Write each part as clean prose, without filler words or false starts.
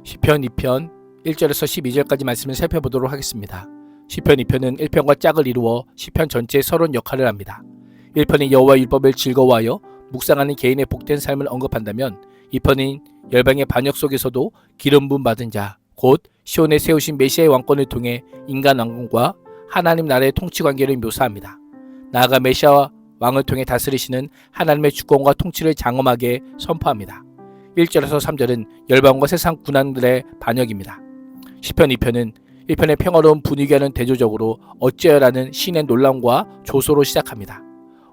시편 2편 1절에서 12절까지 말씀을 살펴보도록 하겠습니다. 시편 2편은 1편과 짝을 이루어 시편 전체의 서론 역할을 합니다. 1편이 여호와의 율법을 즐거워하여 묵상하는 개인의 복된 삶을 언급한다면 2편인 열방의 반역 속에서도 기름 부음 받은 자, 곧 시온에 세우신 메시아의 왕권을 통해 인간 왕권과 하나님 나라의 통치 관계를 묘사합니다. 나아가 메시아 왕을 통해 다스리시는 하나님의 주권과 통치를 장엄하게 선포합니다. 1절에서 3절은 열방과 세상 군왕들의 반역입니다. 시편 2편은 1편의 평화로운 분위기와는 대조적으로 어찌하여라는 시인의 논란과 조소로 시작합니다.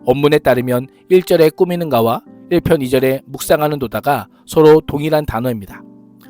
원문에 따르면 1절에 꾸미는가와 1편 2절에 묵상하는 도다가 서로 동일한 단어입니다.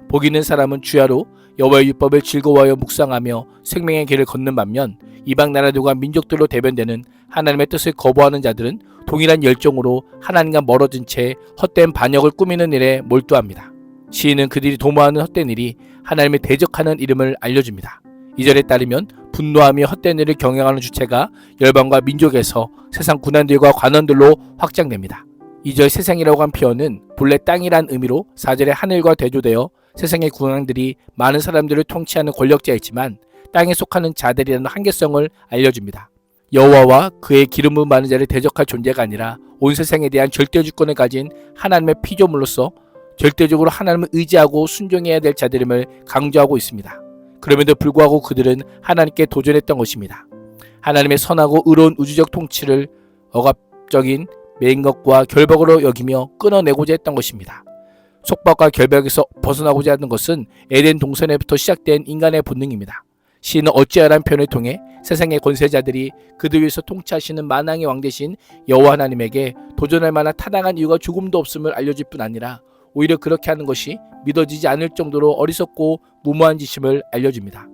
복 있는 사람은 주야로 여호와의 율법을 즐거워하여 묵상하며 생명의 길을 걷는 반면 이방 나라들과 민족들로 대변되는 하나님의 뜻을 거부하는 자들은 동일한 열정으로 하나님과 멀어진 채 헛된 반역을 꾸미는 일에 몰두합니다. 시인은 그들이 도모하는 헛된 일이 하나님을 대적하는 이름을 알려줍니다. 2절에 따르면 분노하며 헛된 일을 경영하는 주체가 열방과 민족에서 세상 군왕들과 관원들로 확장됩니다. 2절 세상이라고 한 표현은 본래 땅이란 의미로 4절에 하늘과 대조되어 세상의 군왕들이 많은 사람들을 통치하는 권력자이지만 땅에 속하는 자들이라는 한계성을 알려줍니다. 여호와와 그의 기름 부음 받은 자를 대적할 존재가 아니라 온 세상에 대한 절대 주권을 가진 하나님의 피조물로서 절대적으로 하나님을 의지하고 순종해야 될 자들임을 강조하고 있습니다. 그럼에도 불구하고 그들은 하나님께 도전했던 것입니다. 하나님의 선하고 의로운 우주적 통치를 억압적인 맹것과 결박으로 여기며 끊어내고자 했던 것입니다. 속박과 결박에서 벗어나고자 하는 것은 에덴 동산에부터 시작된 인간의 본능입니다. 시인은 어찌하라는 표현을 통해 세상의 권세자들이 그들 위해서 통치하시는 만왕의 왕 대신 여호와 하나님에게 도전할 만한 타당한 이유가 조금도 없음을 알려줄 뿐 아니라 오히려 그렇게 하는 것이 믿어지지 않을 정도로 어리석고 무모한 짓임을 알려줍니다.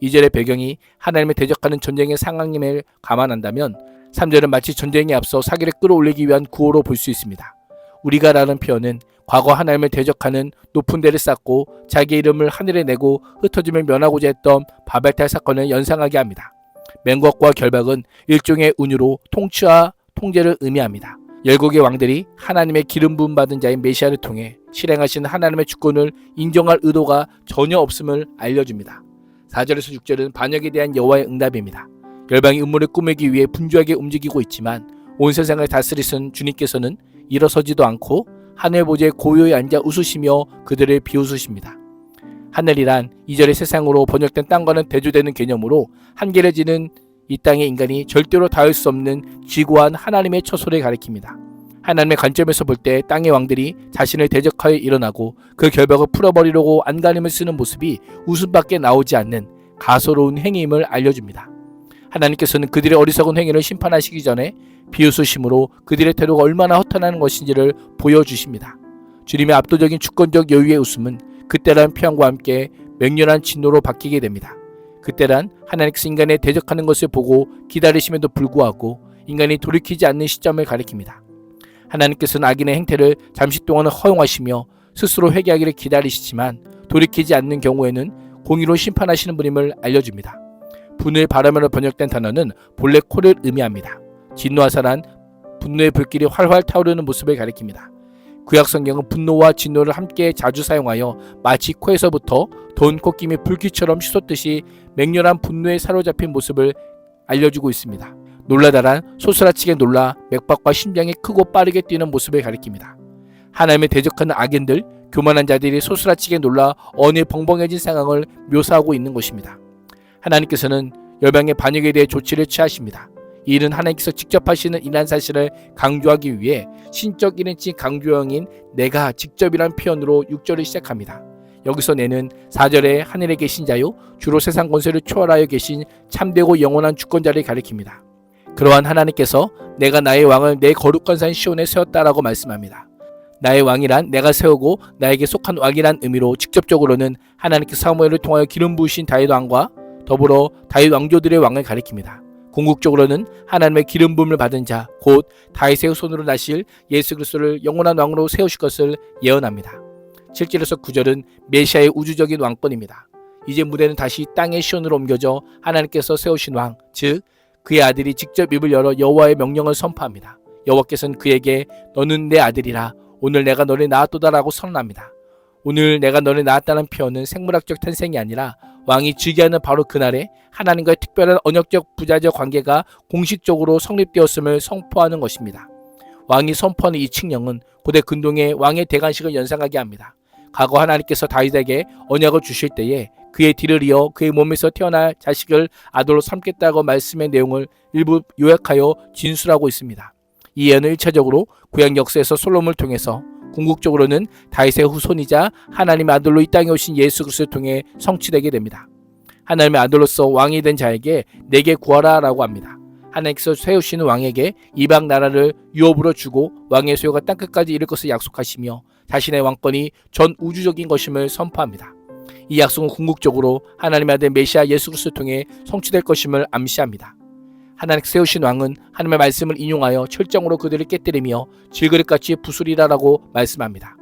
2절의 배경이 하나님을 대적하는 전쟁의 상황임을 감안한다면 3절은 마치 전쟁에 앞서 사기를 끌어올리기 위한 구호로 볼 수 있습니다. 우리가라는 표현은 과거 하나님을 대적하는 높은 데를 쌓고 자기 이름을 하늘에 내고 흩어짐을 면하고자 했던 바벨탑 사건을 연상하게 합니다. 맹국과 결박은 일종의 운유로 통치와 통제를 의미합니다. 열국의 왕들이 하나님의 기름 부음 받은 자인 메시아를 통해 실행하신 하나님의 주권을 인정할 의도가 전혀 없음을 알려줍니다. 4절에서 6절은 반역에 대한 여호와의 응답입니다. 열방이 음모를 꾸미기 위해 분주하게 움직이고 있지만 온 세상을 다스리신 주님께서는 일어서지도 않고 하늘 보좌에 고요히 앉아 웃으시며 그들을 비웃으십니다. 하늘이란 2절의 세상으로 번역된 땅과는 대조되는 개념으로 한계를 지는 이 땅의 인간이 절대로 닿을 수 없는 지고한 하나님의 처소를 가리킵니다. 하나님의 관점에서 볼 때 땅의 왕들이 자신을 대적하여 일어나고 그 결박을 풀어버리려고 안간힘을 쓰는 모습이 웃음밖에 나오지 않는 가소로운 행위임을 알려줍니다. 하나님께서는 그들의 어리석은 행위를 심판하시기 전에 비웃으심으로 그들의 태도가 얼마나 허탄한 것인지를 보여주십니다. 주님의 압도적인 주권적 여유의 웃음은 그때란 평안과 함께 맹렬한 진노로 바뀌게 됩니다. 그때란 하나님께서 인간에 대적하는 것을 보고 기다리심에도 불구하고 인간이 돌이키지 않는 시점을 가리킵니다. 하나님께서는 악인의 행태를 잠시 동안은 허용하시며 스스로 회개하기를 기다리시지만 돌이키지 않는 경우에는 공의로 심판하시는 분임을 알려줍니다. 분노의 바람으로 번역된 단어는 본래 코를 의미합니다. 진노하사란 분노의 불길이 활활 타오르는 모습을 가리킵니다. 구약 성경은 분노와 진노를 함께 자주 사용하여 마치 코에서부터 돈 콧김이 불길처럼 휘솟듯이 맹렬한 분노에 사로잡힌 모습을 알려주고 있습니다. 놀라다란 소스라치게 놀라 맥박과 심장이 크고 빠르게 뛰는 모습을 가리킵니다. 하나님을 대적하는 악인들, 교만한 자들이 소스라치게 놀라 언이 벙벙해진 상황을 묘사하고 있는 것입니다. 하나님께서는 열방의 반역에 대해 조치를 취하십니다. 이 일은 하나님께서 직접 하시는 일이라는 사실을 강조하기 위해 신적 1인칭 강조형인 내가 직접이란 표현으로 6절을 시작합니다. 여기서 내는 4절에 하늘에 계신 자요 주로 세상 권세를 초월하여 계신 참되고 영원한 주권자를 가리킵니다. 그러한 하나님께서 내가 나의 왕을 내 거룩한 산 시온에 세웠다라고 말씀합니다. 나의 왕이란 내가 세우고 나에게 속한 왕이란 의미로 직접적으로는 하나님께 사무엘을 통하여 기름 부으신 다윗 왕과 더불어 다윗 왕조들의 왕을 가리킵니다. 궁극적으로는 하나님의 기름 부음을 받은 자, 곧 다윗의 손으로 나실 예수 그리스도를 영원한 왕으로 세우실 것을 예언합니다. 7절에서 9절은 메시아의 우주적인 왕권입니다. 이제 무대는 다시 땅의 시온으로 옮겨져 하나님께서 세우신 왕, 즉 그의 아들이 직접 입을 열어 여호와의 명령을 선포합니다. 여호와께서는 그에게 너는 내 아들이라 오늘 내가 너를 낳았도다라고 선언합니다. 오늘 내가 너를 낳았다는 표현은 생물학적 탄생이 아니라 왕이 즉위하는 바로 그날에 하나님과의 특별한 언약적 부자적 관계가 공식적으로 성립되었음을 선포하는 것입니다. 왕이 선포하는 이 칙령은 고대 근동의 왕의 대관식을 연상하게 합니다. 과거 하나님께서 다윗에게 언약을 주실 때에 그의 뒤를 이어 그의 몸에서 태어날 자식을 아들로 삼겠다고 말씀의 내용을 일부 요약하여 진술하고 있습니다. 이 예언은 1차적으로 구약 역사에서 솔로몬을 통해서, 궁극적으로는 다윗의 후손이자 하나님의 아들로 이 땅에 오신 예수 그리스도를 통해 성취되게 됩니다. 하나님의 아들로서 왕이 된 자에게 내게 구하라 라고 합니다. 하나님께서 세우시는 왕에게 이방 나라를 유업으로 주고 왕의 소유가 땅끝까지 이를 것을 약속하시며 자신의 왕권이 전 우주적인 것임을 선포합니다. 이 약속은 궁극적으로 하나님의 아들 메시아 예수 그리스도를 통해 성취될 것임을 암시합니다. 하나님께서 세우신 왕은 하나님의 말씀을 인용하여 철정으로 그들을 깨뜨리며 질그릇같이 부수리라라고 말씀합니다.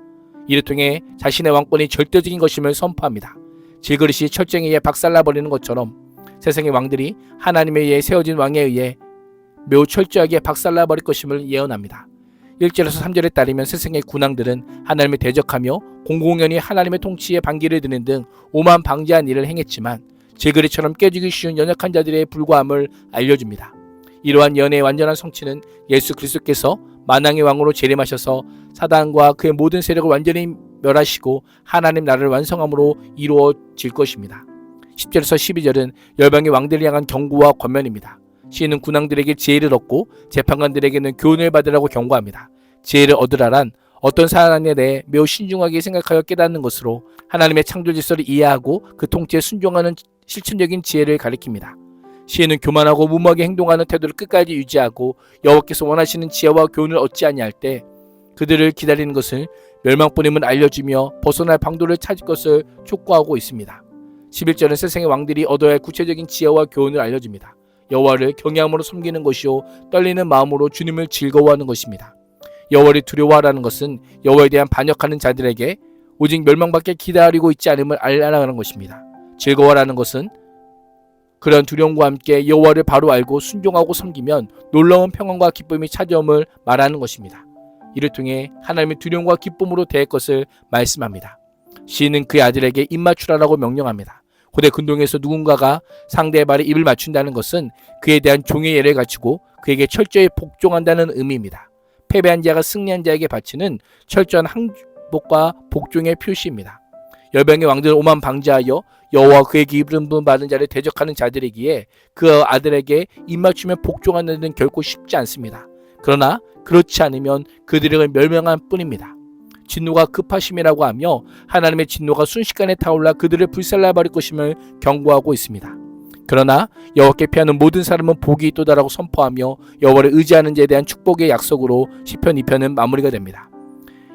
이를 통해 자신의 왕권이 절대적인 것임을 선포합니다. 질그릇이 철정에 의해 박살나버리는 것처럼 세상의 왕들이 하나님에 의해 세워진 왕에 의해 매우 철저하게 박살나버릴 것임을 예언합니다. 1절에서 3절에 따르면 세상의 군왕들은 하나님을 대적하며 공공연히 하나님의 통치에 반기를 드는 등 오만 방자한 일을 행했지만 질그릇처럼 깨지기 쉬운 연약한 자들의 불과함을 알려줍니다. 이러한 예언의 완전한 성취는 예수 그리스도께서 만왕의 왕으로 재림하셔서 사단과 그의 모든 세력을 완전히 멸하시고 하나님 나라를 완성함으로 이루어질 것입니다. 10절에서 12절은 열방의 왕들을 향한 경고와 권면입니다. 시인은 군왕들에게 지혜를 얻고 재판관들에게는 교훈을 받으라고 경고합니다. 지혜를 얻으라란 어떤 사안에 대해 매우 신중하게 생각하여 깨닫는 것으로 하나님의 창조 질서를 이해하고 그 통치에 순종하는 실천적인 지혜를 가리킵니다. 시인은 교만하고 무모하게 행동하는 태도를 끝까지 유지하고 여호와께서 원하시는 지혜와 교훈을 얻지 아니할 때 그들을 기다리는 것을 멸망뿐임을 알려주며 벗어날 방도를 찾을 것을 촉구하고 있습니다. 11절은 세상의 왕들이 얻어야 할 구체적인 지혜와 교훈을 알려줍니다. 여호와를 경외함으로 섬기는 것이요 떨리는 마음으로 주님을 즐거워하는 것입니다. 여호와를 두려워하라는 것은 여호와에 대한 반역하는 자들에게 오직 멸망밖에 기다리고 있지 않음을 알라는 것입니다. 즐거워라는 것은 그런 두려움과 함께 여호와를 바로 알고 순종하고 섬기면 놀라운 평안과 기쁨이 찾아옴을 말하는 것입니다. 이를 통해 하나님의 두려움과 기쁨으로 대할 것을 말씀합니다. 시인은 그의 아들에게 입 맞추라라고 명령합니다. 고대 근동에서 누군가가 상대의 말에 입을 맞춘다는 것은 그에 대한 종의 예를 갖추고 그에게 철저히 복종한다는 의미입니다. 패배한 자가 승리한 자에게 바치는 철저한 항복과 복종의 표시입니다. 열방의 왕들은 오만 방자하여 여호와 그에게 이름 받은 자를 대적하는 자들이기에 그 아들에게 입맞추며 복종하는 데는 결코 쉽지 않습니다. 그러나 그렇지 않으면 그들을 멸망할 뿐입니다. 진노가 급하심이라고 하며 하나님의 진노가 순식간에 타올라 그들을 불살라버릴 것임을 경고하고 있습니다. 그러나 여호와께 피하는 모든 사람은 복이 있도다라고 선포하며 여호와를 의지하는 자에 대한 축복의 약속으로 시편 2편은 마무리가 됩니다.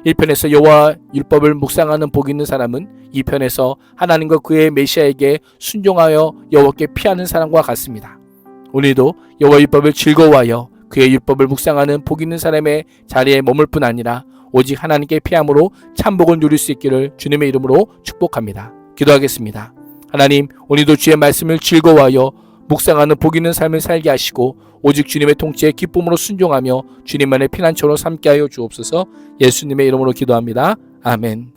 1편에서 여호와 율법을 묵상하는 복이 있는 사람은 2편에서 하나님과 그의 메시아에게 순종하여 여호와께 피하는 사람과 같습니다. 오늘도 여호와 율법을 즐거워하여 그의 율법을 묵상하는 복 있는 사람의 자리에 머물 뿐 아니라 오직 하나님께 피함으로 참복을 누릴 수 있기를 주님의 이름으로 축복합니다. 기도하겠습니다. 하나님, 오늘도 주의 말씀을 즐거워하여 묵상하는 복 있는 삶을 살게 하시고 오직 주님의 통치에 기쁨으로 순종하며 주님만의 피난처로 삼게 하여 주옵소서. 예수님의 이름으로 기도합니다. 아멘.